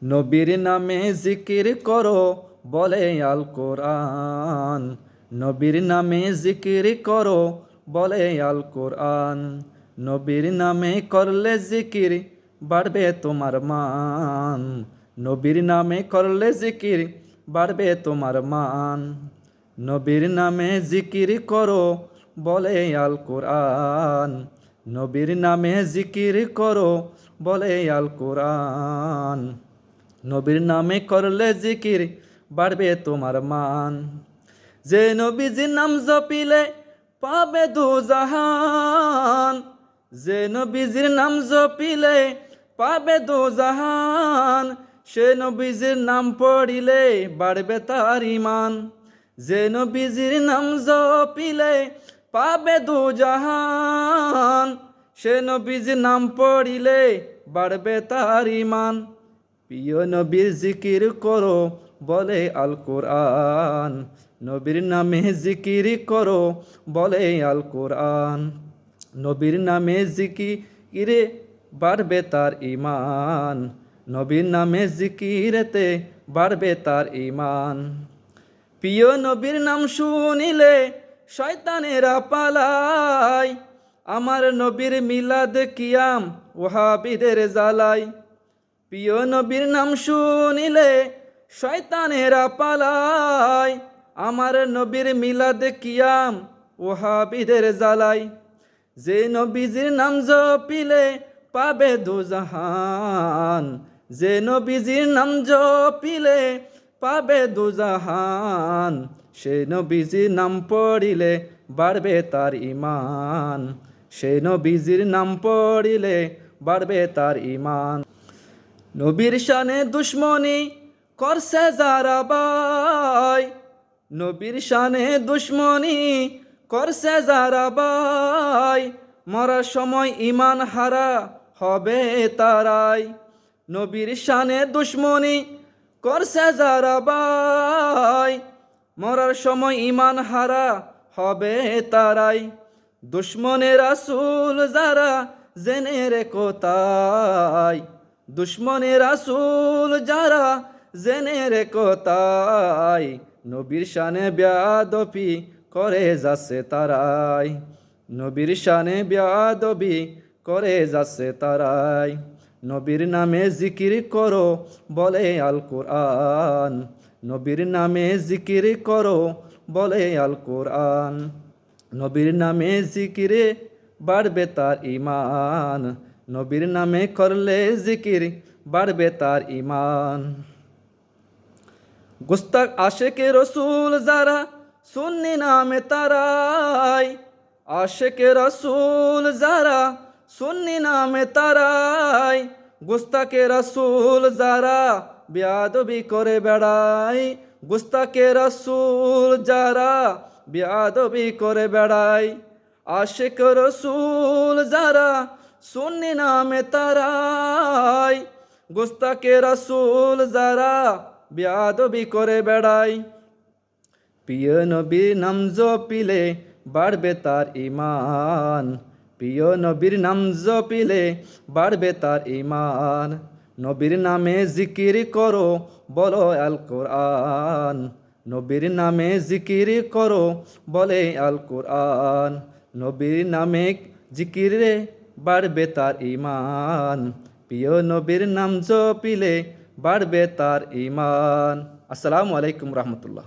নবীর নামে জিকির করো বলে আল কোরআন। নবীর নামে জিকির করো বলে আল কোরআন। নবীর নামে করলে জিকির বাড়বে তোমার মান। নবীর নামে করলে জিকির বাড়বে তোমার মান। নবীর নামে জিকির করো বলে আল কোরআন। নবীর নামে জিকির করো বলে আল কোরআন। নবীর নামে করলে জিকির বাড়বে তোমার মান। যে নবীজির নাম জপিলে পাবে দুজাহান। যে নবীজির নাম জপিলে পাবে দুজাহান। সে নবীজির নাম পড়িলে বাড়বে তার ঈমান। যে নবীজির নাম জপিলে পাবে দুজাহান। সে নবীজির নাম পড়িলে বাড়বে তার ঈমান। প্রিয় নবীর জিকির করো বলে আল কোরআন। নবীর নামে জিকির করো বলে আল কোরআন। নবীর নামে জিকিরে বাড়বে তার ঈমান। নবীর নামে জিকিরেতে বাড়বে তার ঈমান। প্রিয় নবীর নাম শুনিলে শয়তানেরা পালায়। আমার নবীর মিলাদ কিয়াম ওহাবিদের জ্বালায়। প্রিয় নবীর নাম শুনিলে শয়তানেরা পালায়। আমার নবীর মিলাদ কিয়াম ওহাবিদের জ্বালায়। যে নবীজির নাম জপিলে পাবে দুজাহান। যে নবীজির নাম জপিলে পাবে দুজাহান। সে নবীজির নাম পড়িলে বাড়বে তার ঈমান। সে নবীজির নাম পড়িলে বাড়বে তার ঈমান। নবীর শানে দুশ্মনী করছে যারা ভাই। নবীর শানে দুশ্মনী করছে যারা ভাই। মরার সময় ঈমান হারা হবে তারাই। নবীর শানে দুশ্মনী করছে যারা ভাই। মরার সময় ঈমান হারা হবে তারাই। দুশ্মনের রাসূল যারা জেনে রেখো তাই। দুশ্মনের রাসূল যারা জেনে রেখো তাই। নবীর শানে বেয়াদবি করে যাচ্ছে তারাই। নবীর শানে বেয়াদবি করে যাচ্ছে তারাই। নবীর নামে জিকির করো বলে আল কোরআন। নবীর নামে জিকির করো বলে আল কোরআন। নবীর নামে জিকিরে বাড়বে তার ঈমান। নবীর নামে করলে জিকির বাড়বে তার ঈমান। গুস্তাখ আশেকে রসুল যারা সুন্নি নামে তারাই। আশেকে রসুল যারা সুন্নি নামে তারাই। গুস্তাখে রসুল যারা বেয়াদবি করে বেড়ায়। গুস্তাখে রসুল যারা বেয়াদবি করে বেড়ায়। আশেক রসুল যারা সুন্নি নামে তারাই। গুস্তাখে রসুল যারা বেয়াদবি করে বেড়ায়। প্রিয় নবীর নাম জপিলে বাড়বে তার ঈমান। প্রিয় নবীর নাম জপিলে বাড়বে তার ঈমান। নবীর নামে জিকির করো বলো আল কোরআন। নবীর নামে জিকির করো বলে আল কোরআন। নবীর নামে জিকিরে বাড়বে তার ঈমান। প্রিয় নবীর নাম জপিলে বাড়বে তার ঈমান। আসসালামু আলাইকুম রহমতুল্লাহ।